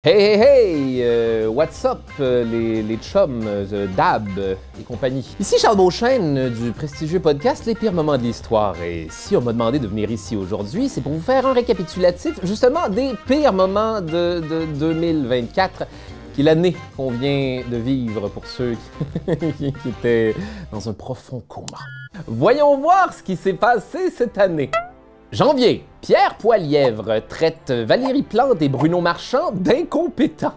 Hey hey hey! What's up les chums, Dab et compagnie? Ici Charles Beauchesne du prestigieux podcast Les Pires Moments de l'Histoire. Et si on m'a demandé de venir ici aujourd'hui, c'est pour vous faire un récapitulatif justement des pires moments de 2024, qui est l'année qu'on vient de vivre pour ceux qui étaient dans un profond coma. Voyons voir ce qui s'est passé cette année. Janvier, Pierre Poilièvre traite Valérie Plante et Bruno Marchand d'incompétents.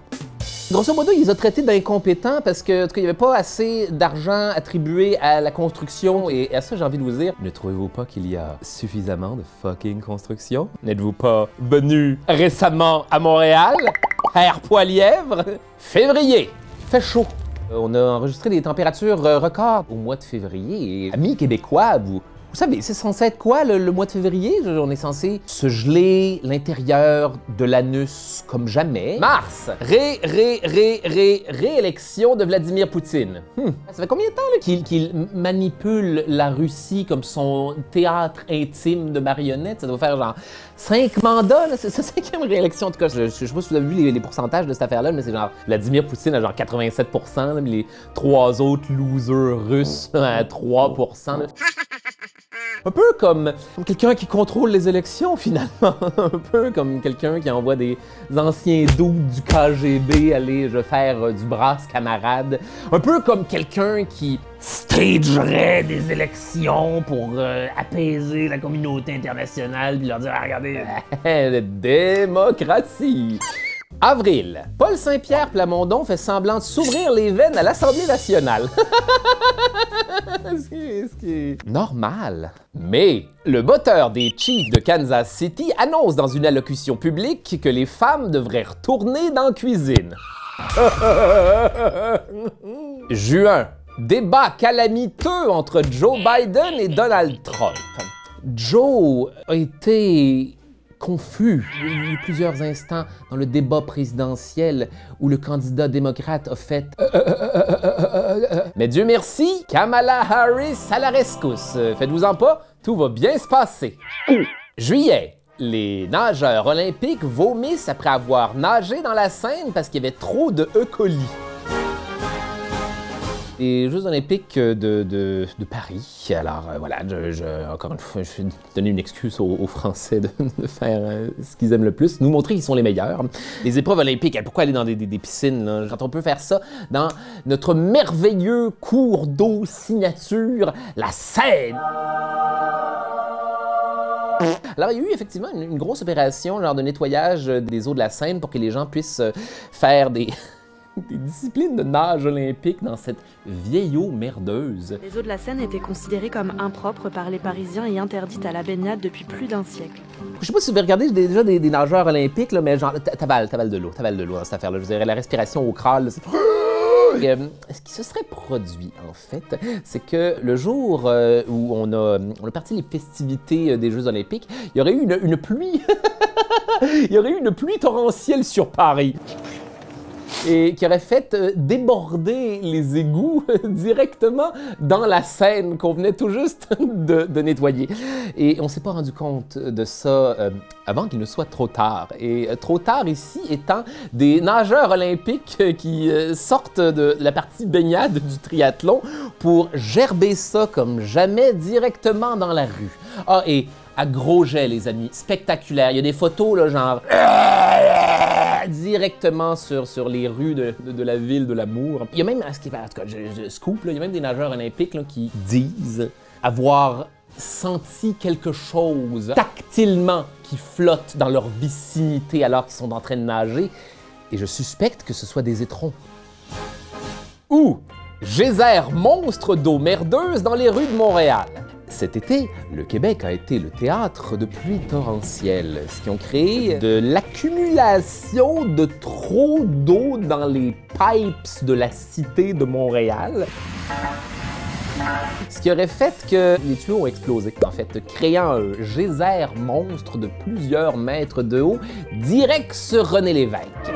Grosso modo, il les a traités d'incompétents parce que, en tout cas, il n'y avait pas assez d'argent attribué à la construction. Et à ça, j'ai envie de vous dire, ne trouvez-vous pas qu'il y a suffisamment de fucking construction? N'êtes-vous pas venu récemment à Montréal? Pierre Poilièvre? Février, fait chaud. On a enregistré des températures records au mois de février. Et amis québécois, vous savez, c'est censé être quoi le mois de février? On est censé se l'intérieur de l'anus comme jamais. Mars, réélection de Vladimir Poutine. Ça fait combien de temps qu'il manipule la Russie comme son théâtre intime de marionnettes? Ça doit faire genre 5 mandats, c'est sa 5e réélection. En tout cas, je sais pas si vous avez vu les pourcentages de cette affaire-là, mais c'est genre Vladimir Poutine à genre 87%, là, mais les 3 autres losers russes à 3%. Un peu comme quelqu'un qui contrôle les élections, finalement. Un peu comme quelqu'un qui envoie des anciens doutes du KGB aller faire du brasse camarade. Un peu comme quelqu'un qui stagerait des élections pour apaiser la communauté internationale puis leur dire « Regardez, la démocratie ». Avril, Paul Saint-Pierre Plamondon fait semblant de s'ouvrir les veines à l'Assemblée nationale. Ce qui est normal. Mais le botteur des Chiefs de Kansas City annonce dans une allocution publique que les femmes devraient retourner dans la cuisine. Juin, débat calamiteux entre Joe Biden et Donald Trump. Joe a été confus. Il y a eu plusieurs instants dans le débat présidentiel où le candidat démocrate a fait mais Dieu merci, Kamala Harris à la rescousse. Faites-vous-en pas, tout va bien se passer. Juillet, les nageurs olympiques vomissent après avoir nagé dans la Seine parce qu'il y avait trop de E. coli. Les Jeux olympiques de Paris. Alors voilà, encore une fois, je vais donner une excuse aux Français de faire ce qu'ils aiment le plus, nous montrer qu'ils sont les meilleurs. Les épreuves olympiques, pourquoi aller dans des piscines, là? Quand on peut faire ça dans notre merveilleux cours d'eau signature, la Seine. Alors, il y a eu effectivement une grosse opération, genre de nettoyage des eaux de la Seine pour que les gens puissent faire des disciplines de nage olympique dans cette vieille eau merdeuse. Les eaux de la Seine étaient considérées comme impropres par les Parisiens et interdites à la baignade depuis plus d'un siècle. Je sais pas si vous avez regardé déjà des nageurs olympiques, là, mais genre, t'avales de l'eau dans cette affaire-là. Je dirais la respiration au crâne, ce qui se serait produit, en fait, c'est que le jour où on a parti les festivités des Jeux olympiques, il y aurait eu une pluie. Il y aurait eu une pluie torrentielle sur Paris. Et qui aurait fait déborder les égouts directement dans la Seine qu'on venait tout juste de nettoyer. Et on ne s'est pas rendu compte de ça avant qu'il ne soit trop tard. Et trop tard ici étant des nageurs olympiques qui sortent de la partie baignade du triathlon pour gerber ça comme jamais directement dans la rue. Ah, et à gros jet, les amis, spectaculaire. Il y a des photos, là, genre directement sur les rues de la ville de l'amour. Il y a même, en tout cas, je scoop, là, il y a même des nageurs olympiques là, qui disent avoir senti quelque chose tactilement qui flotte dans leur vicinité alors qu'ils sont en train de nager. Et je suspecte que ce soit des étrons. Ou geyser monstre d'eau merdeuse dans les rues de Montréal. Cet été, le Québec a été le théâtre de pluies torrentielles, ce qui ont créé de l'accumulation de trop d'eau dans les pipes de la cité de Montréal. Ce qui aurait fait que les tuyaux ont explosé, en fait, créant un geyser monstre de plusieurs mètres de haut, direct sur René Lévesque.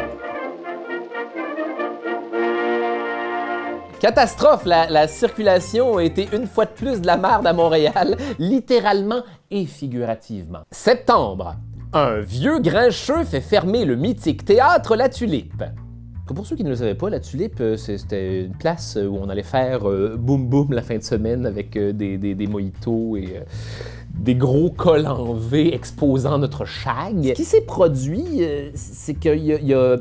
Catastrophe, la circulation a été une fois de plus de la merde à Montréal, littéralement et figurativement. Septembre, Un vieux grincheux fait fermer le mythique théâtre La Tulipe. Pour ceux qui ne le savaient pas, La Tulipe, c'était une place où on allait faire boum boum la fin de semaine avec des mojitos et des gros cols en V exposant notre shag. Ce qui s'est produit, c'est qu'il y a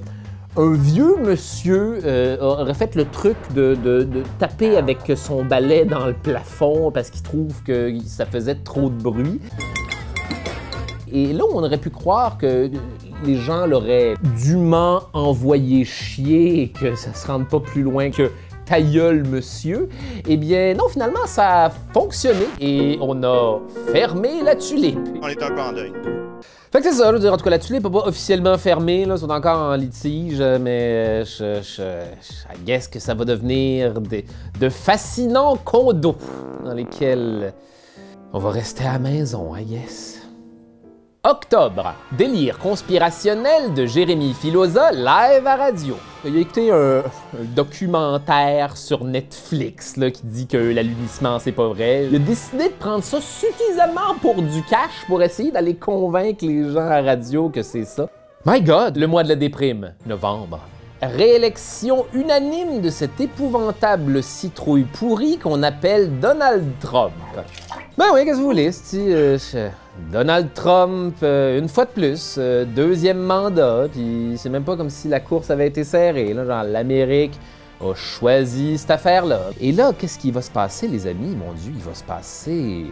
un vieux monsieur aurait fait le truc de taper avec son balai dans le plafond parce qu'il trouve que ça faisait trop de bruit. Et là, on aurait pu croire que les gens l'auraient dûment envoyé chier et que ça se rende pas plus loin que ta gueule, monsieur. Eh bien, non, finalement, ça a fonctionné et on a fermé La Tulipe. On est un peu en deuil. Fait que c'est ça, je veux dire, en tout cas, La Tulipe n'est pas officiellement fermée, là, ils sont encore en litige, mais I guess que ça va devenir de fascinants condos dans lesquels on va rester à la maison, I guess. Octobre, délire conspirationnel de Jérémy Filosa live à radio. Il y a été un documentaire sur Netflix là, qui dit que l'allunissement c'est pas vrai. Il a décidé de prendre ça suffisamment pour du cash pour essayer d'aller convaincre les gens à radio que c'est ça. My God, le mois de la déprime, novembre. Réélection unanime de cet épouvantable citrouille pourri qu'on appelle Donald Trump. Ben oui, qu'est-ce que vous voulez, Donald Trump, une fois de plus, deuxième mandat, puis c'est même pas comme si la course avait été serrée, là, genre l'Amérique a choisi cette affaire-là. Et là, qu'est-ce qui va se passer, les amis? Mon Dieu, il va se passer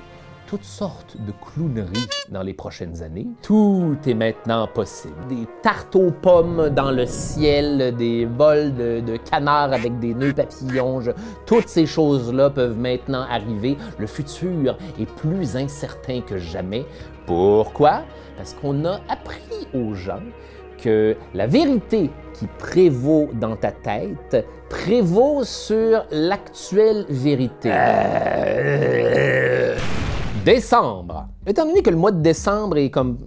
toutes sortes de clowneries dans les prochaines années. Tout est maintenant possible. Des tartes aux pommes dans le ciel, des vols de canards avec des nœuds papillons, toutes ces choses-là peuvent maintenant arriver. Le futur est plus incertain que jamais. Pourquoi? Parce qu'on a appris aux gens que la vérité qui prévaut dans ta tête prévaut sur l'actuelle vérité. Décembre. Étant donné que le mois de décembre est comme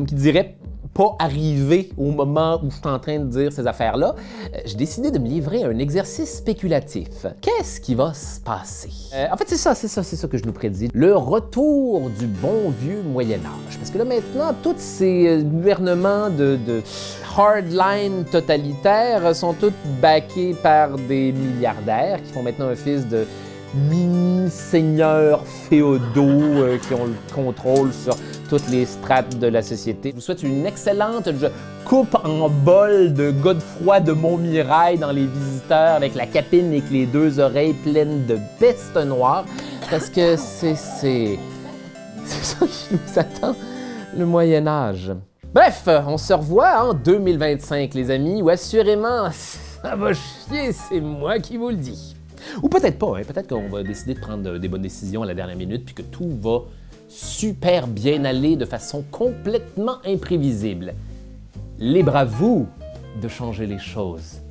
qui dirait pas arrivé au moment où je suis en train de dire ces affaires-là, j'ai décidé de me livrer à un exercice spéculatif. Qu'est-ce qui va se passer? En fait, c'est ça que je nous prédis. Le retour du bon vieux Moyen-Âge. Parce que là, maintenant, tous ces gouvernements de hardline totalitaires sont tous backés par des milliardaires qui font maintenant un fils de mini-seigneurs féodaux qui ont le contrôle sur toutes les strates de la société. Je vous souhaite une excellente coupe en bol de Godefroy de Montmirail dans Les Visiteurs avec la capine et les deux oreilles pleines de peste noire parce que c'est ça qui nous attend, le Moyen-Âge. Bref, on se revoit en 2025, les amis, où assurément, ça va chier, c'est moi qui vous le dis. Ou peut-être pas, hein? Peut-être qu'on va décider de prendre des bonnes décisions à la dernière minute puis que tout va super bien aller de façon complètement imprévisible. Libre à vous de changer les choses.